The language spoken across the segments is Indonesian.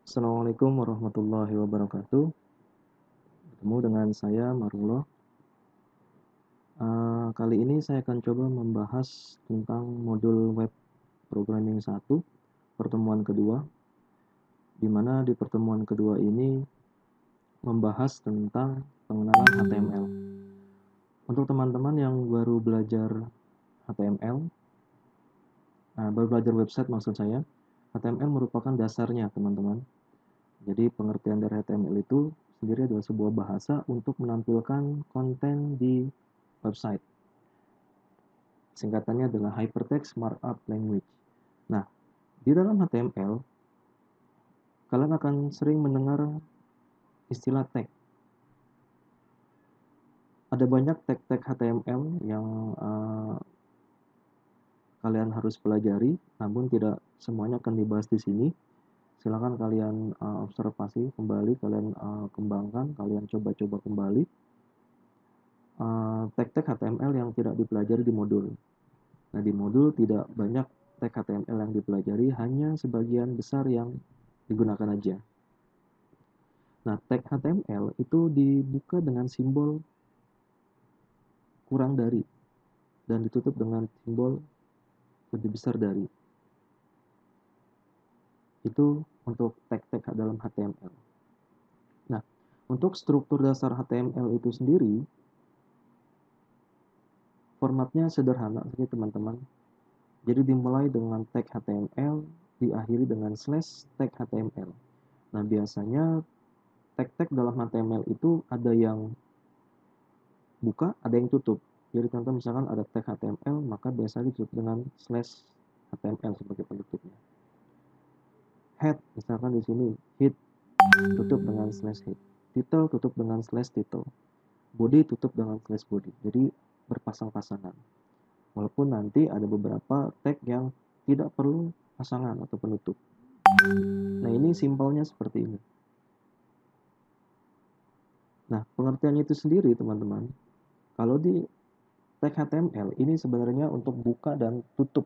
Assalamualaikum warahmatullahi wabarakatuh. Bertemu dengan saya Marullah. Kali ini saya akan coba membahas tentang modul web programming 1, pertemuan kedua, di mana di pertemuan kedua ini membahas tentang pengenalan HTML. Untuk teman-teman yang baru belajar HTML, baru belajar website maksud saya, HTML merupakan dasarnya teman-teman. Jadi pengertian dari HTML itu sendiri adalah sebuah bahasa untuk menampilkan konten di website. Singkatannya adalah Hypertext Markup Language. Nah, di dalam HTML, kalian akan sering mendengar istilah tag. Ada banyak tag-tag HTML yang kalian harus pelajari, namun tidak semuanya akan dibahas di sini. Silakan kalian observasi kembali, kalian kembangkan, kalian coba-coba kembali tag-tag HTML yang tidak dipelajari di modul. Nah, di modul tidak banyak tag HTML yang dipelajari, hanya sebagian besar yang digunakan aja. Nah, tag HTML itu dibuka dengan simbol kurang dari dan ditutup dengan simbol lebih besar dari. Itu untuk tag-tag dalam HTML. Nah, untuk struktur dasar HTML itu sendiri, formatnya sederhana saja teman-teman. Jadi dimulai dengan tag HTML, diakhiri dengan slash tag HTML. Nah, biasanya tag-tag dalam HTML itu ada yang buka, ada yang tutup. Jadi contoh misalkan ada tag HTML, maka biasanya ditutup dengan slash HTML sebagai penutupnya. Head, misalkan di sini head tutup dengan slash head. Title tutup dengan slash title. Body tutup dengan slash body. Jadi berpasang-pasangan. Walaupun nanti ada beberapa tag yang tidak perlu pasangan atau penutup. Nah, ini simpelnya seperti ini. Nah, pengertiannya itu sendiri teman-teman. Kalau di tag HTML ini sebenarnya untuk buka dan tutup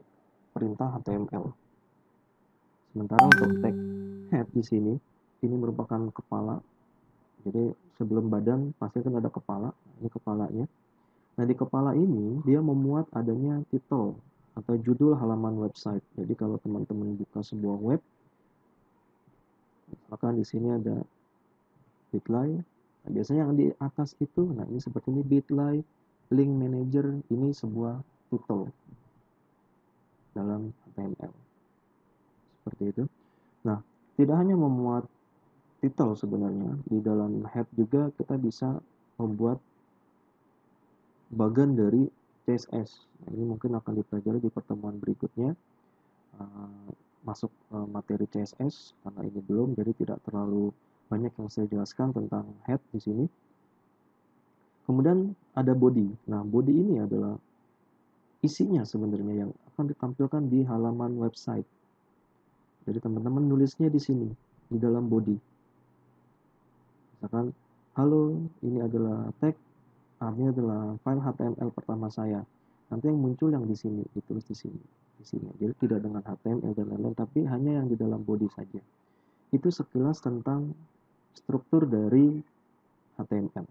perintah HTML. Sementara untuk tag head di sini, ini merupakan kepala. Jadi sebelum badan pasti kan ada kepala, ini kepalanya. Nah, di kepala ini dia memuat adanya title atau judul halaman website. Jadi kalau teman-teman buka sebuah web, misalkan di sini ada bit.ly. Nah, biasanya yang di atas itu, nah ini seperti ini bit.ly, link manager, ini sebuah title dalam HTML. Seperti itu. Nah, tidak hanya memuat title sebenarnya, di dalam head juga kita bisa membuat bagian dari CSS. Nah, ini mungkin akan dipelajari di pertemuan berikutnya. Masuk materi CSS karena ini belum, jadi tidak terlalu banyak yang saya jelaskan tentang head di sini. Kemudian ada body. Nah, body ini adalah isinya sebenarnya yang akan ditampilkan di halaman website. Jadi teman-teman nulisnya di sini, di dalam body. Misalkan, halo, ini adalah tag, artinya adalah file HTML pertama saya. Nanti yang muncul yang di sini, ditulis di sini. Jadi tidak dengan HTML dan lain-lain, tapi hanya yang di dalam body saja. Itu sekilas tentang struktur dari HTML.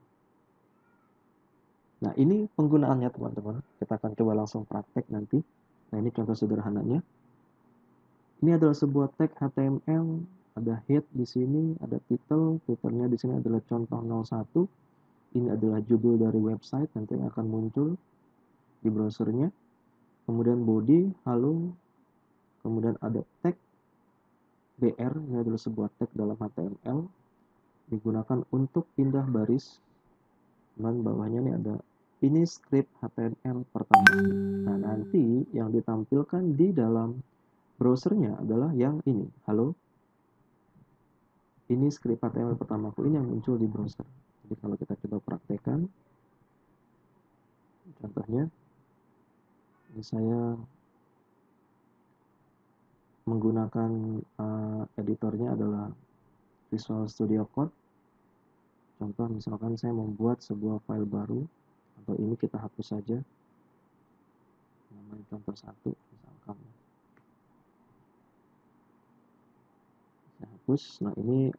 Nah, ini penggunaannya teman-teman. Kita akan coba langsung praktek nanti. Nah, ini contoh sederhananya. Ini adalah sebuah tag HTML, ada head di sini, ada title, titelnya di sini adalah contoh 01. Ini adalah judul dari website nanti yang akan muncul di browsernya. Kemudian body, halo. Kemudian ada tag BR, ini adalah sebuah tag dalam HTML digunakan untuk pindah baris. Dan bawahnya ini ada ini script HTML pertama. Nah, nanti yang ditampilkan di dalam browsernya adalah yang ini. Halo. Ini script HTML pertamaku, ini yang muncul di browser. Jadi kalau kita coba praktekkan, contohnya, ini saya menggunakan editornya adalah Visual Studio Code. Contoh misalkan saya membuat sebuah file baru, atau ini kita hapus saja, namanya contoh 1 misalkan. Saya hapus. Nah, ini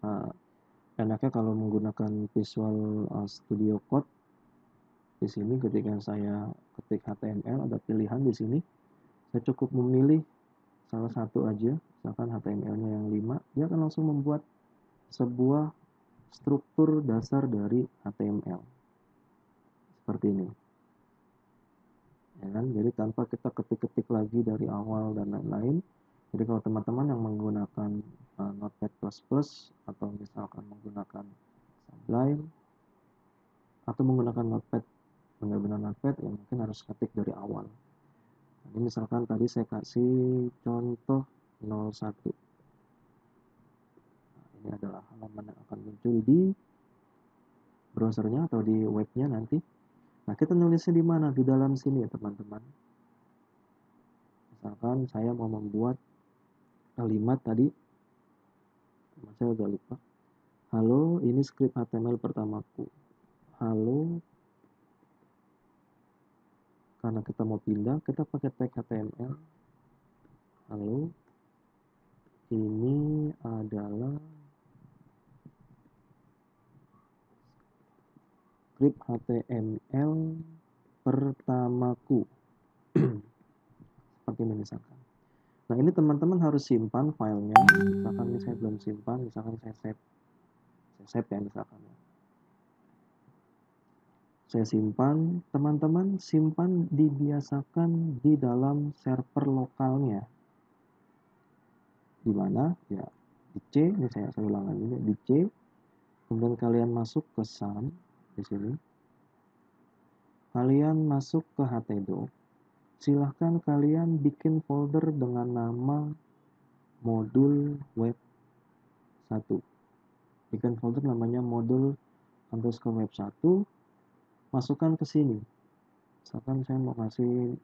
enaknya kalau menggunakan Visual Studio Code. Di sini ketika saya ketik HTML, ada pilihan di sini. Saya cukup memilih salah satu aja, misalkan HTML-nya yang 5, dia akan langsung membuat sebuah struktur dasar dari HTML. Seperti ini. Ya kan? Jadi tanpa kita ketik-ketik lagi dari awal dan lain-lain. Jadi kalau teman-teman yang menggunakan Notepad++ atau misalkan menggunakan Sublime atau menggunakan Notepad, benar-benar Notepad, ya mungkin harus ketik dari awal. Jadi misalkan tadi saya kasih contoh 01. Nah, ini adalah halaman yang akan muncul di browsernya atau di webnya nanti. Nah, kita nulisnya di mana? Di dalam sini ya teman-teman. Misalkan saya mau membuat kalimat tadi, saya agak lupa. Halo, ini script HTML pertamaku. Halo, karena kita mau pindah, kita pakai tag HTML. Halo, ini adalah script HTML pertamaku. Seperti ini misalkan. Nah, ini teman-teman harus simpan filenya. Misalkan ini saya belum simpan, misalkan saya save ya misalkan ya. Saya simpan, teman-teman simpan dibiasakan di dalam server lokalnya. Di mana? Ya, di C, ini saya ulangan ini, di C. Kemudian kalian masuk ke SAM di sini. Kalian masuk ke htdoc. Silahkan kalian bikin folder dengan nama modul web 1. Bikin folder namanya modul underscore web 1. Masukkan ke sini. Misalkan saya mau kasih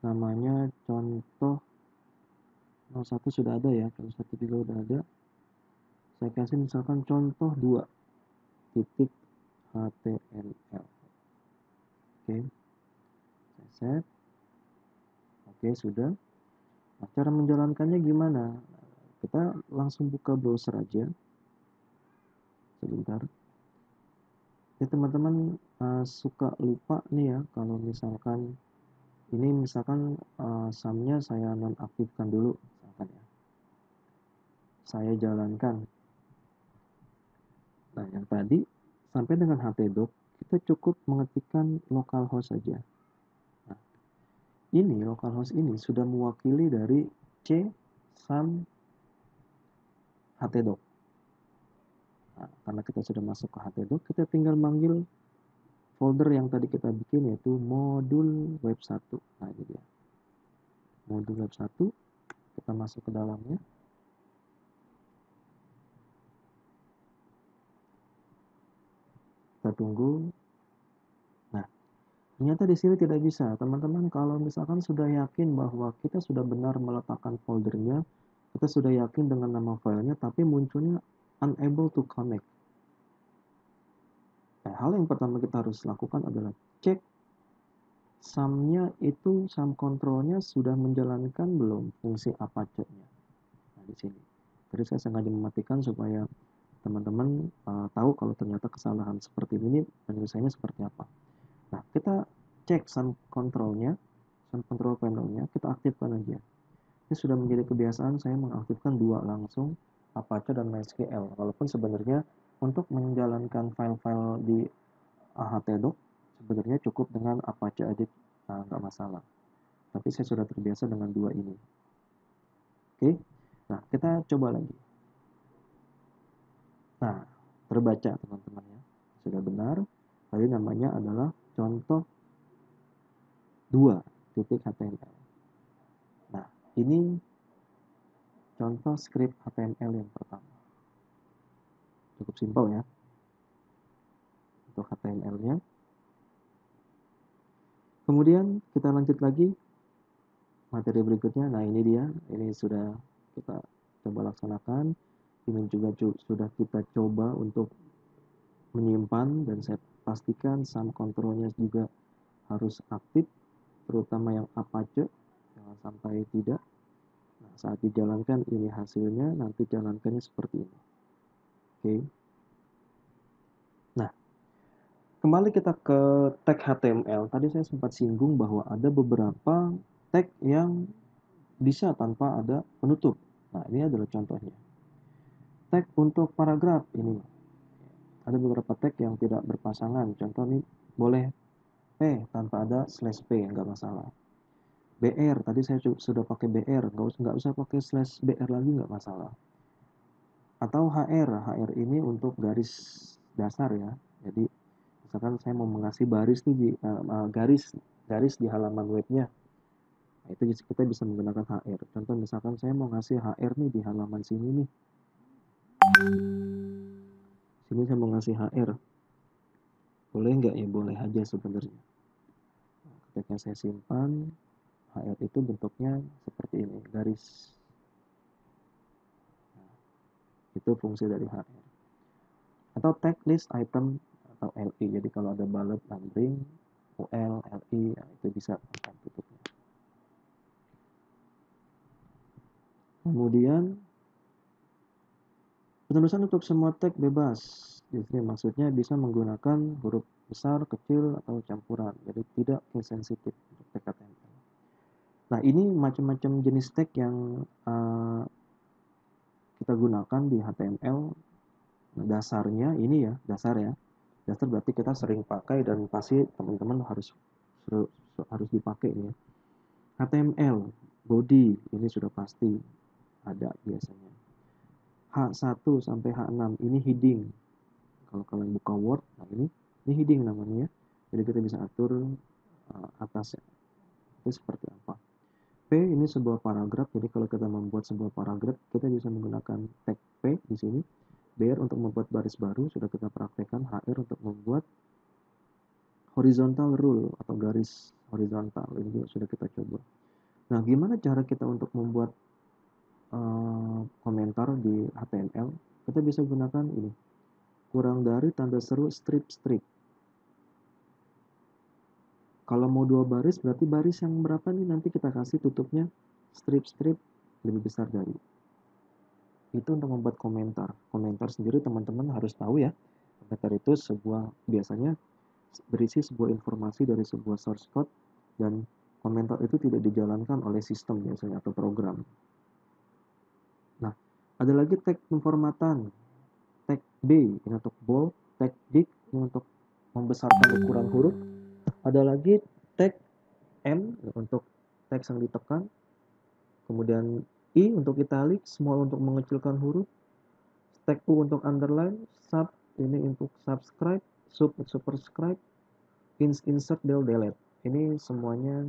namanya contoh 01 sudah ada ya, contoh 1 juga sudah ada. Saya kasih misalkan contoh 2 titik HTML. Oke. Saya save. Oke, sudah. Nah, cara menjalankannya gimana? Kita langsung buka browser aja. Sebentar. Ya teman-teman suka lupa nih ya kalau misalkan ini misalkan sumnya saya nonaktifkan dulu misalkan ya. Saya jalankan. Nah, yang tadi sampai dengan htdoc kita cukup mengetikkan localhost saja. Nah, ini localhost ini sudah mewakili dari C sum htdoc. Nah, karena kita sudah masuk ke htdoc, kita tinggal manggil folder yang tadi kita bikin yaitu modul web 1. Nah, ini dia. Modul web 1, kita masuk ke dalamnya. Kita tunggu. Nah, ternyata di sini tidak bisa. Teman-teman kalau misalkan sudah yakin bahwa kita sudah benar meletakkan foldernya, kita sudah yakin dengan nama filenya, tapi munculnya unable to connect. Nah, hal yang pertama kita harus lakukan adalah cek sum-nya itu, sum control-nya sudah menjalankan belum fungsi Apache-nya. Nah, di sini. Jadi saya sengaja mematikan supaya teman-teman tahu kalau ternyata kesalahan seperti ini penyelesaiannya seperti apa. Nah, kita cek sum control-nya, sum control panel-nya, kita aktifkan aja. Ini sudah menjadi kebiasaan saya mengaktifkan dua langsung, Apache dan MySQL. Walaupun sebenarnya untuk menjalankan file-file di htdoc sebenarnya cukup dengan Apache aja, nggak masalah. Tapi saya sudah terbiasa dengan dua ini. Oke, nah kita coba lagi. Nah, terbaca teman-teman ya, sudah benar. Tadi namanya adalah contoh 2 titik HTML. Nah, ini contoh script HTML yang pertama. Cukup simpel ya untuk HTML-nya. Kemudian kita lanjut lagi materi berikutnya. Nah, ini dia. Ini sudah kita coba laksanakan. Ini juga sudah kita coba untuk menyimpan dan saya pastikan sum control-nya juga harus aktif, terutama yang Apache, jangan sampai tidak. Nah, saat dijalankan ini hasilnya, nanti jalankannya seperti ini. Oke. Nah, kembali kita ke tag HTML. Tadi saya sempat singgung bahwa ada beberapa tag yang bisa tanpa ada penutup. Nah, ini adalah contohnya. Tag untuk paragraf ini. Ada beberapa tag yang tidak berpasangan. Contoh ini boleh P tanpa ada slash P, nggak masalah. BR, tadi saya sudah pakai BR, nggak usah pakai slash BR lagi, nggak masalah. Atau HR ini untuk garis dasar ya. Jadi misalkan saya mau mengasih baris nih garis di halaman webnya. Nah, itu kita bisa menggunakan HR. Contoh misalkan saya mau ngasih HR nih di halaman sini nih. Sini saya mau ngasih HR. Boleh nggak ya? Boleh aja sebenarnya. Nah, ketika saya simpan, HR itu bentuknya seperti ini, garis. Nah, itu fungsi dari HR. Atau tag list item atau LI. Jadi kalau ada bullet numbering, UL, LI, nah itu bisa akan tutupnya. Kemudian penulisan untuk semua tag bebas. Jadi maksudnya bisa menggunakan huruf besar, kecil, atau campuran. Jadi tidak case sensitif untuk tag HTML. Nah, ini macam-macam jenis tag yang kita gunakan di HTML. Nah, dasarnya ini ya, dasar ya. Dasar berarti kita sering pakai dan pasti teman-teman harus dipakai ya. HTML, body, ini sudah pasti ada biasanya. H1 sampai H6, ini heading. Kalau kalian buka Word, nah ini heading namanya ya. Jadi kita bisa atur atasnya. Itu seperti apa. P ini sebuah paragraf, jadi kalau kita membuat sebuah paragraf, kita bisa menggunakan tag P di sini. BR untuk membuat baris baru, sudah kita praktekkan. HR untuk membuat horizontal rule atau garis horizontal, ini juga sudah kita coba. Nah, gimana cara kita untuk membuat komentar di HTML? Kita bisa gunakan ini, kurang dari tanda seru strip. Kalau mau 2 baris, berarti baris yang berapa nih nanti kita kasih tutupnya strip lebih besar dari. Itu untuk membuat komentar. Komentar sendiri teman-teman harus tahu ya. Komentar itu biasanya berisi sebuah informasi dari sebuah source code, dan komentar itu tidak dijalankan oleh sistem biasanya atau program. Nah, ada lagi tag pemformatan. Tag B ini untuk bold, tag big ini untuk membesarkan ukuran huruf. Ada lagi tag M untuk teks yang ditekan. Kemudian I untuk italic, small untuk mengecilkan huruf. Tag U untuk underline, sub ini untuk subscribe, superscribe, insert, delete. Ini semuanya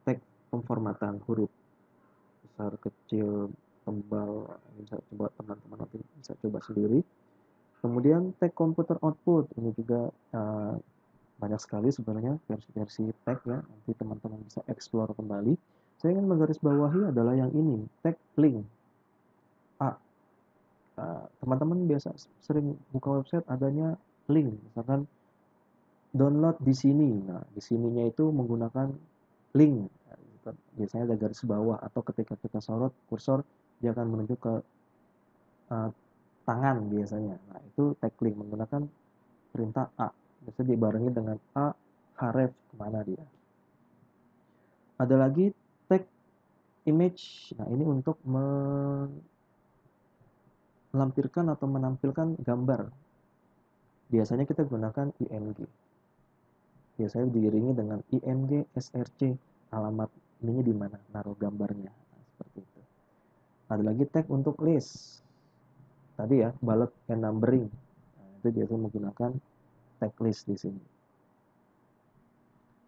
tag pemformatan huruf. Besar, kecil, tebal, bisa coba teman-teman nanti bisa coba sendiri. Kemudian tag computer output, ini juga banyak sekali sebenarnya versi-versi tag ya, nanti teman-teman bisa explore kembali. Saya ingin menggarisbawahi adalah yang ini, tag link. Teman-teman biasa sering buka website adanya link, misalkan download di sini. Nah, di sininya itu menggunakan link. Biasanya ada garis bawah, atau ketika kita sorot kursor dia akan menuju ke tangan biasanya. Nah, itu tag link menggunakan perintah A. Biasanya dibarengi dengan A href kemana dia. Ada lagi tag image. Nah, ini untuk melampirkan atau menampilkan gambar. Biasanya kita gunakan img. Biasanya diiringi dengan img src, alamat ininya di mana, naruh gambarnya. Nah, seperti itu. Ada lagi tag untuk list. Tadi ya, bullet and numbering. Nah, itu biasanya menggunakan tag list di sini.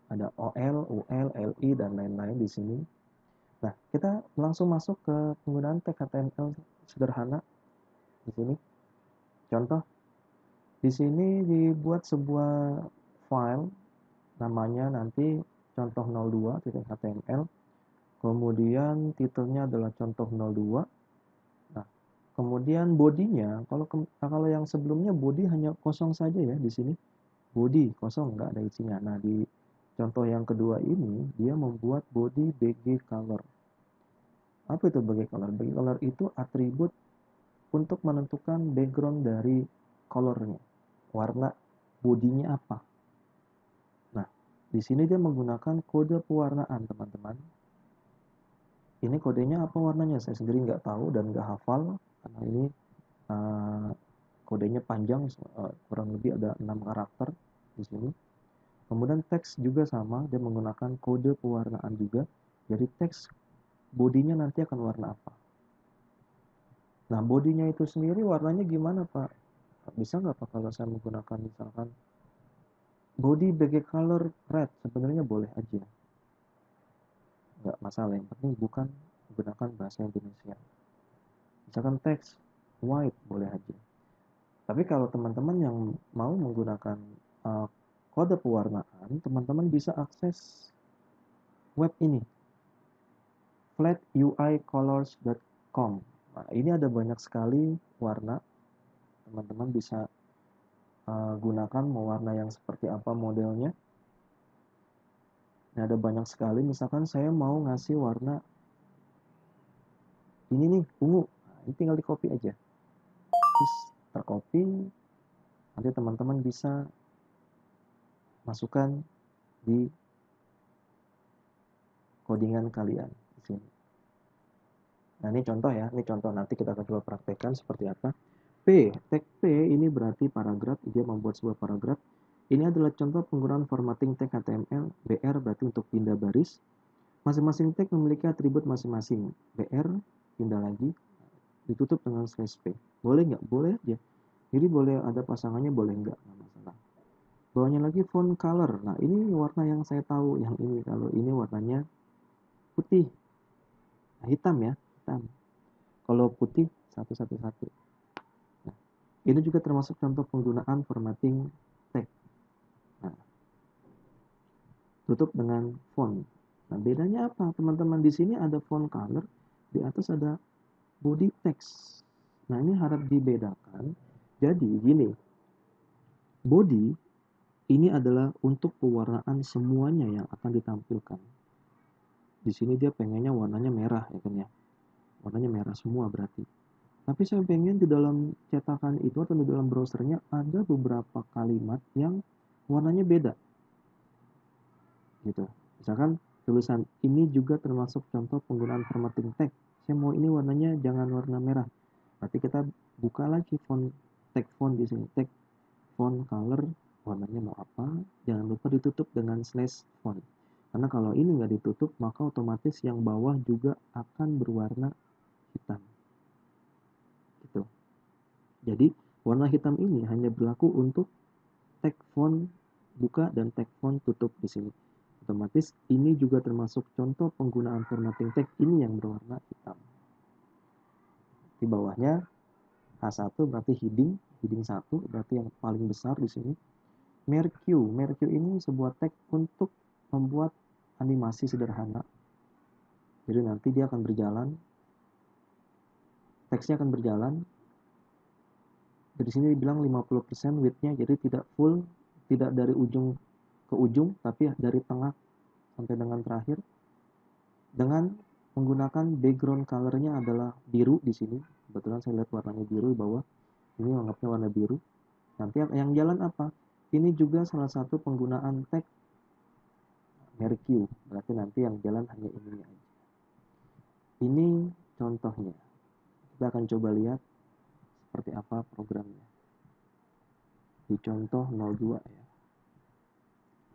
Ada OL, UL, LI, dan lain-lain di sini. Nah, kita langsung masuk ke penggunaan tag HTML sederhana di sini. Contoh, di sini dibuat sebuah file, namanya nanti contoh 02.html, kemudian titelnya adalah contoh 02. Nah, kemudian bodinya, kalau yang sebelumnya body hanya kosong saja ya di sini, body kosong, nggak ada isinya. Nah, di contoh yang kedua ini dia membuat body BG color. Apa itu bagi color? Bagi color itu atribut untuk menentukan background dari colornya, warna bodinya apa. Nah, di sini dia menggunakan kode pewarnaan, teman-teman. Ini kodenya apa warnanya? Saya sendiri nggak tahu dan nggak hafal, karena ini uh, kodenya panjang, kurang lebih ada 6 karakter di sini. Kemudian teks juga sama, dia menggunakan kode pewarnaan juga. Jadi teks bodinya nanti akan warna apa. Nah, bodinya itu sendiri warnanya gimana, Pak? Bisa nggak, Pak, kalau saya menggunakan misalkan body background color red? Sebenarnya boleh aja. Nggak masalah, yang penting bukan menggunakan bahasa Indonesia. Misalkan teks white, boleh aja. Tapi kalau teman-teman yang mau menggunakan uh, kode pewarnaan, teman-teman bisa akses web ini, flatUIcolors.com. Nah, ini ada banyak sekali warna. Teman-teman bisa gunakan mau warna yang seperti apa modelnya. Nah, ada banyak sekali. Misalkan saya mau ngasih warna ini nih, ungu. Nah, ini tinggal di copy aja. Terus tercopy, nanti teman-teman bisa masukkan di codingan kalian di sini. Nah, ini contoh ya, ini contoh, nanti kita akan coba praktekkan seperti apa. Tag P ini berarti paragraf, dia membuat sebuah paragraf. Ini adalah contoh penggunaan formatting tag HTML. BR berarti untuk pindah baris. Masing-masing tag memiliki atribut masing-masing. BR, pindah lagi, ditutup dengan slash P. Boleh nggak? Boleh aja. Jadi boleh ada pasangannya, boleh nggak masalah. Bawahnya lagi font color. Nah, ini warna yang saya tahu, yang ini. Kalau ini warnanya putih. Nah, hitam ya, hitam. Kalau putih, satu. Nah, ini juga termasuk contoh penggunaan formatting tag. Nah, tutup dengan font. Nah, bedanya apa? Teman-teman, di sini ada font color, di atas ada body text. Nah, ini harap dibedakan. Jadi, gini. Body ini adalah untuk pewarnaan semuanya yang akan ditampilkan. Di sini dia pengennya warnanya merah ya kan ya. Warnanya merah semua berarti. Tapi saya pengen di dalam cetakan itu atau di dalam browsernya ada beberapa kalimat yang warnanya beda. Gitu. Misalkan tulisan ini juga termasuk contoh penggunaan formatting tag. Saya mau ini warnanya jangan warna merah. Berarti kita buka lagi tag font di sini. Tag font color warnanya mau apa. Jangan lupa ditutup dengan slash font. Karena kalau ini nggak ditutup, maka otomatis yang bawah juga akan berwarna hitam. Gitu. Jadi, warna hitam ini hanya berlaku untuk tag font buka dan tag font tutup di sini. Otomatis ini juga termasuk contoh penggunaan formatting tag ini yang berwarna hitam. Di bawahnya H1 berarti heading 1 berarti yang paling besar di sini. Merq ini sebuah tag untuk membuat animasi sederhana. Jadi nanti dia akan berjalan, teksnya akan berjalan. Dari sini dibilang 50% width-nya, jadi tidak full, tidak dari ujung ke ujung, tapi dari tengah sampai dengan terakhir. Dengan menggunakan background color-nya adalah biru di sini. Kebetulan saya lihat warnanya biru di bawah. Ini anggapnya warna biru. Nanti yang jalan apa? Ini juga salah satu penggunaan tag Merq. Berarti nanti yang jalan hanya ini aja. Ini contohnya. Kita akan coba lihat seperti apa programnya. Di contoh 02 ya.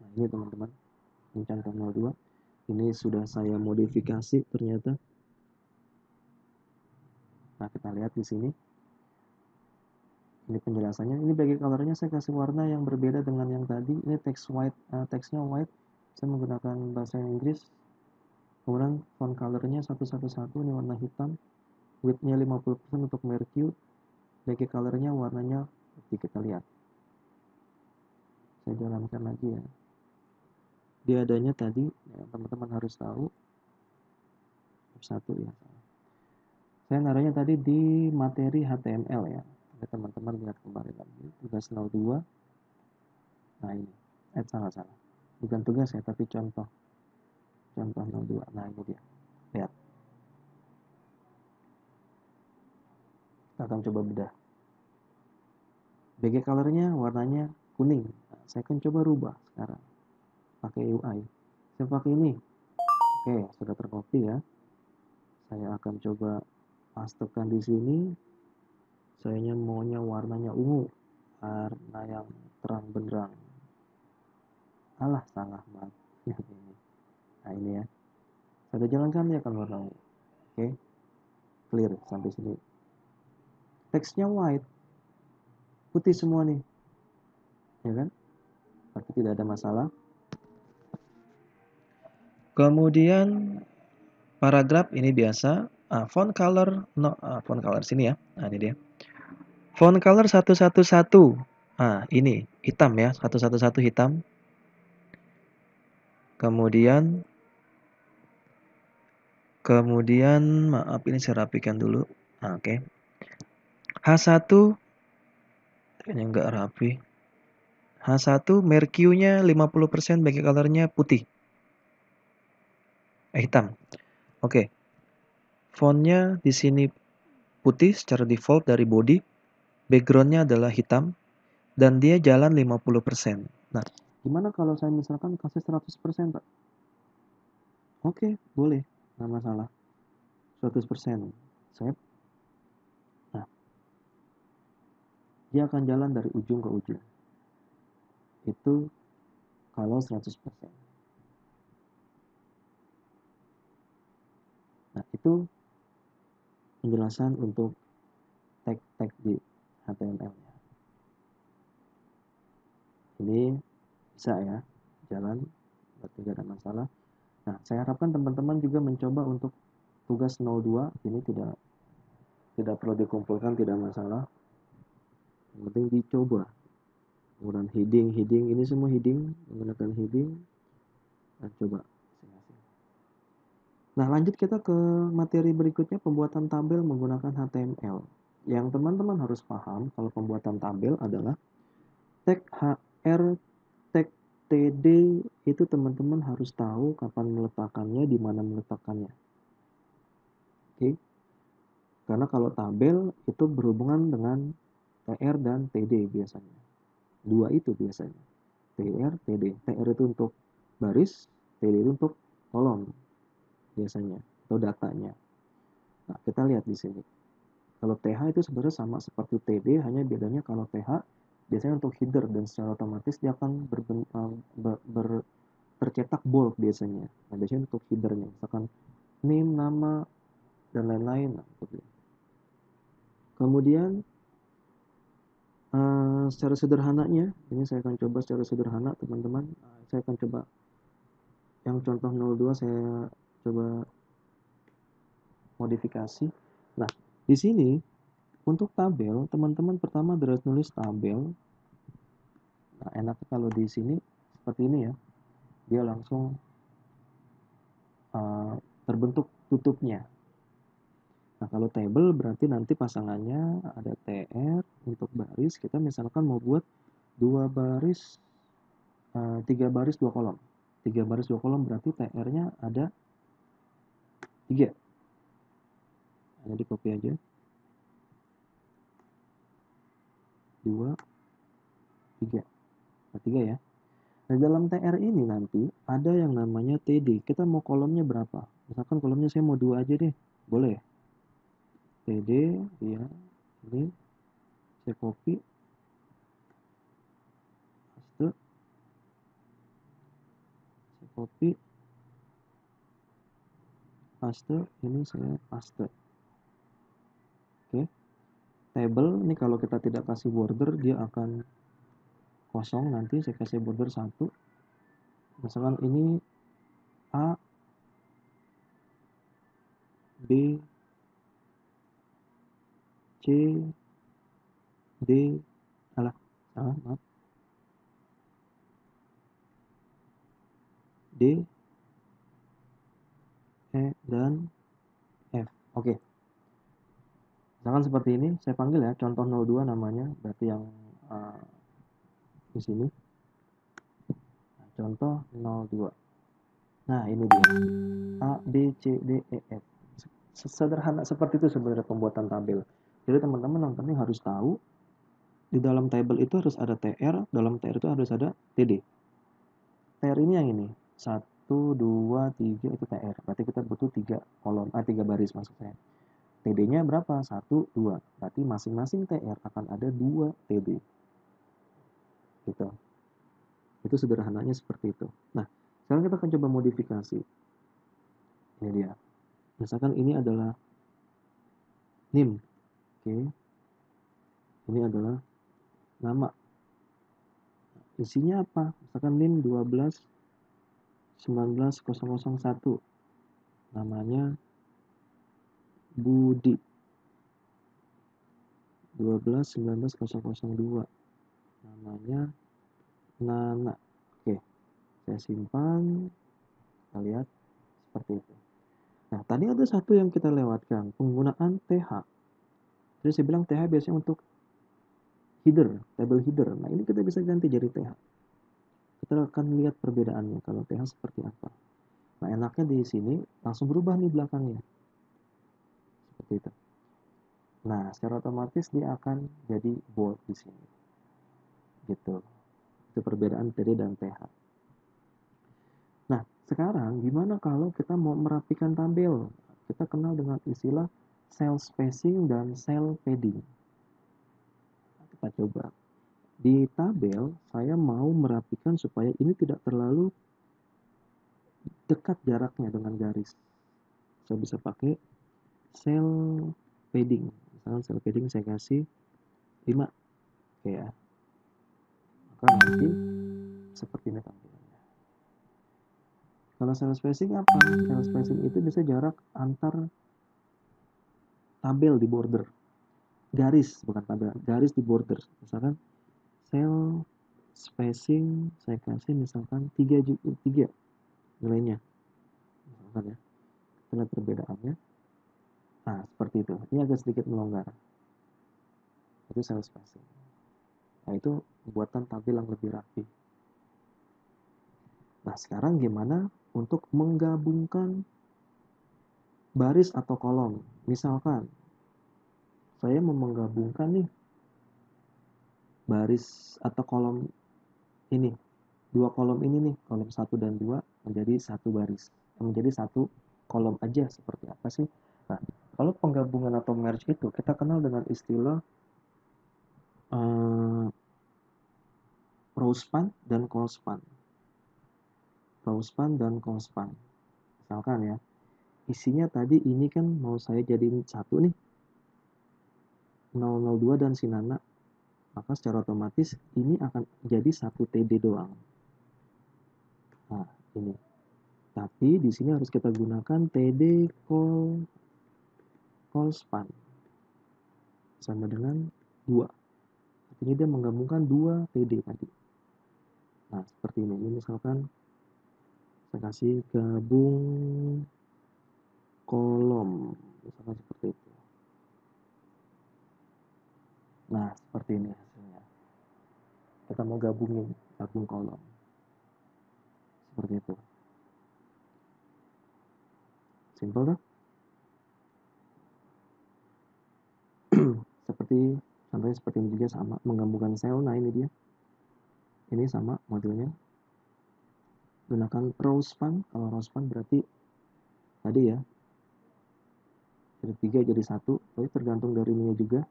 Nah, ini teman-teman. Ini contoh 02. Ini sudah saya modifikasi ternyata. Nah, kita lihat di sini. Ini penjelasannya. Ini bagi colornya saya kasih warna yang berbeda dengan yang tadi. Ini teksnya white. Saya menggunakan bahasa Inggris. Kemudian font colornya 111. Ini warna hitam. Width-nya 50% untuk Merq. Bagi colornya warnanya seperti kita lihat. Saya jalankan lagi ya. Dia adanya tadi, ya, teman-teman harus tahu. F1 ya. Saya naruhnya tadi di materi HTML ya. Teman-teman lihat kembali lagi. Tugas 02. Nah ini. Salah. Bukan tugas ya, tapi contoh. Contoh 02. Nah ini dia. Lihat. akan coba bedah. BG colornya warnanya kuning. Nah, saya akan coba rubah sekarang pakai UI. Saya pakai ini. Oke, sudah tercopy ya. Saya akan coba pastekan di sini. Saya maunya warnanya ungu, warna yang terang benderang. Alah, salah banget. Nah ini ya. Saya jalankan dia akan warna ungu. Oke, clear sampai sini. Teksnya white, putih semua nih, ya kan? Tapi tidak ada masalah. Kemudian paragraf ini biasa. Font color, font color sini ya. Nah ini dia. Font color 111. Nah ini hitam ya, 111 hitam. Kemudian maaf ini saya rapikan dulu. Nah, oke. H1 ini enggak rapi. H1 mercury-nya 50% background color-nya putih. Hitam. Oke. Font-nya di sini putih secara default dari body. Background-nya adalah hitam dan dia jalan 50%. Nah, gimana kalau saya misalkan kasih 100%, Pak? Oke, boleh. Nggak masalah. 100%. Saya Nah, dia akan jalan dari ujung ke ujung. Itu kalau 100%. Nah, itu penjelasan untuk tag-tag di HTML-nya. Ini bisa ya, jalan, berarti tidak ada masalah. Nah, saya harapkan teman-teman juga mencoba untuk tugas 02, ini tidak perlu dikumpulkan, tidak masalah. Yang penting dicoba. Kemudian heading ini semua heading, menggunakan heading. Nah, coba. Nah, lanjut kita ke materi berikutnya, pembuatan tabel menggunakan HTML. Yang teman-teman harus paham kalau pembuatan tabel adalah tag HR, tag TD itu teman-teman harus tahu kapan meletakkannya, di mana meletakkannya. Oke. Karena kalau tabel itu berhubungan dengan TR dan TD biasanya. Dua itu biasanya. TR, TD. TR itu untuk baris, TD itu untuk kolom biasanya atau datanya. Nah, kita lihat di sini. Kalau TH itu sebenarnya sama seperti TD, hanya bedanya kalau TH biasanya untuk header dan secara otomatis dia akan tercetak bold biasanya. Nah, biasanya untuk headernya, misalkan name, nama, dan lain-lain. Nah, kemudian secara sederhananya, ini saya akan coba secara sederhana teman-teman. Saya akan coba yang contoh 02 saya coba modifikasi. Nah, di sini untuk tabel, teman-teman pertama harus nulis tabel. Nah, enaknya kalau di sini seperti ini ya, dia langsung terbentuk tutupnya. Nah, kalau table berarti nanti pasangannya ada TR untuk baris. Kita misalkan mau buat 2 baris, 3 baris 2 kolom. 3 baris 2 kolom berarti TR-nya ada 3. Nah, di copy aja. 2, 3. Nah, 3 ya. Nah, dalam TR ini nanti ada yang namanya TD. Kita mau kolomnya berapa? Misalkan kolomnya saya mau 2 aja deh. Boleh. TD, ya. Ini saya copy. Paste. Saya copy. Paste. Ini saya paste. Oke. Table, ini kalau kita tidak kasih border, dia akan kosong nanti. Saya kasih border 1. Misalkan ini A, B, C, D, salah, maaf, D, E, dan F. Oke. Misalkan seperti ini, saya panggil ya, contoh 02 namanya, berarti yang di sini. Nah, contoh 02. Nah, ini dia. A, B, C, D, E, F. Sederhana seperti itu sebenarnya pembuatan tabel. Jadi teman-teman nanti harus tahu di dalam tabel itu harus ada TR, dalam TR itu harus ada TD. TR ini yang ini, 1, 2, 3 itu TR. Berarti kita butuh 3 baris maksud saya. TD-nya berapa? 1, 2. Berarti masing-masing TR akan ada 2 TD. Gitu. Itu sederhananya seperti itu. Nah, sekarang kita akan coba modifikasi. Ini dia. Misalkan ini adalah NIM. Oke. Ini adalah nama. Isinya apa? Misalkan NIM 12 19 001. Namanya Budi. 12 19 002. Namanya Nana. Oke. Saya simpan. Kita lihat seperti itu. Nah, tadi ada satu yang kita lewatkan, penggunaan TH. Jadi saya bilang TH biasanya untuk header, table header. Nah, ini kita bisa ganti jadi TH. Kita akan lihat perbedaannya kalau TH seperti apa. Nah, enaknya di sini langsung berubah nih belakangnya. Seperti itu. Nah, secara otomatis dia akan jadi bold di sini. Gitu. Itu perbedaan TD dan TH. Nah, sekarang gimana kalau kita mau merapikan tabel? Kita kenal dengan istilah cell spacing dan cell padding. Kita coba. Di tabel, saya mau merapikan supaya ini tidak terlalu dekat jaraknya dengan garis. Saya bisa pakai cell padding. Misalkan cell padding saya kasih 5. Oke ya. Maka nanti seperti ini tampilannya. Kalau cell spacing apa? Cell spacing itu bisa jarak antar tabel di border. Garis, bukan tabel, garis di border. Misalkan cell spacing saya kasih misalkan 3 nilainya. Misalkan ya. Kita lihat perbedaannya. Nah, seperti itu. Ini agak sedikit melonggar. Itu cell spacing. Nah, itu buatan tabel yang lebih rapi. Nah, sekarang gimana untuk menggabungkan baris atau kolom? Misalkan, saya mau menggabungkan nih baris atau kolom ini. 2 kolom ini nih, kolom 1 dan 2 menjadi 1 baris. Menjadi 1 kolom aja seperti apa sih? Nah, kalau penggabungan atau merge itu kita kenal dengan istilah row span dan call span. Row span dan call span. Misalkan ya, isinya tadi ini kan mau saya jadiin 1 nih, 002 dan si Nana, maka secara otomatis ini akan jadi 1 TD doang. Nah, ini. Tapi di sini harus kita gunakan TD call span sama dengan 2. Artinya dia menggabungkan 2 TD tadi. Nah, seperti ini. Ini misalkan saya kasih gabung kolom. Misalkan seperti itu. Nah, seperti ini hasilnya. Kita mau gabung kolom. Seperti itu. Simple kan? Contohnya seperti ini juga sama, menggabungkan sel. Nah, ini dia. Ini sama modelnya. Gunakan row span. Kalau row span berarti tadi ya, dari 3 jadi 1. Tapi tergantung dari ininya juga.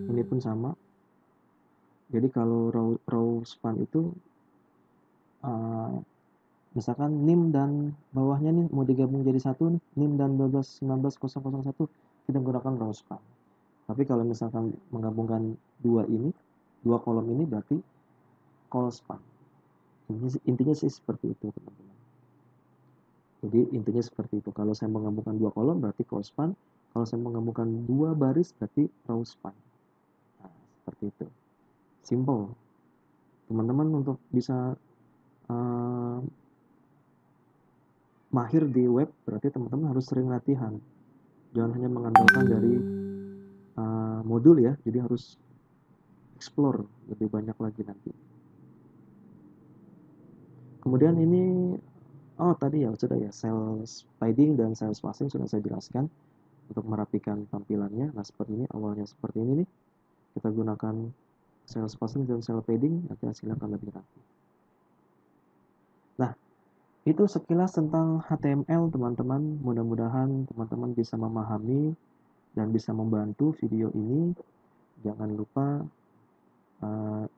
Ini pun sama. Jadi kalau row span itu misalkan NIM dan bawahnya nih mau digabung jadi 1 nih, NIM dan 12 19 001, kita gunakan row span. Tapi kalau misalkan menggabungkan 2 kolom ini berarti call span. Intinya sih seperti itu, teman-teman. Jadi intinya seperti itu. Kalau saya menggabungkan 2 kolom berarti call span. Kalau saya menggabungkan 2 baris berarti row span. Nah, seperti itu. Simple. Teman-teman untuk bisa mahir di web berarti teman-teman harus sering latihan. Jangan hanya mengandalkan dari modul ya. Jadi harus explore lebih banyak lagi nanti. Kemudian ini tadi ya sudah ya, cell padding dan cell spacing sudah saya jelaskan. untuk merapikan tampilannya. Nah, seperti ini, awalnya seperti ini nih. Kita gunakan cell spacing dan cell padding, nanti hasilnya akan lebih rapi. Nah, itu sekilas tentang HTML, teman-teman. Mudah-mudahan teman-teman bisa memahami dan bisa membantu video ini. Jangan lupa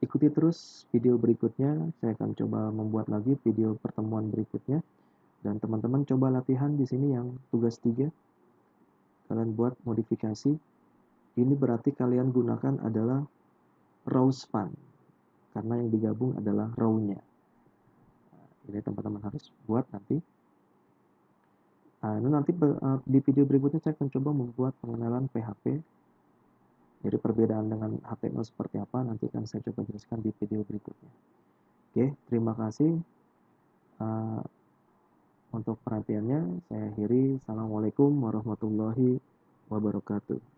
ikuti terus video berikutnya. Saya akan coba membuat lagi video pertemuan berikutnya. Dan teman-teman coba latihan di sini yang tugas 3. Kalian buat modifikasi. Ini berarti kalian gunakan adalah row span. Karena yang digabung adalah row-nya. Ini teman-teman harus buat nanti. Nah, ini nanti di video berikutnya saya akan coba membuat pengenalan PHP. Jadi perbedaan dengan HTML seperti apa nanti akan saya coba jelaskan di video berikutnya. Oke, terima kasih untuk perhatiannya. Saya akhiri. Assalamualaikum warahmatullahi wabarakatuh.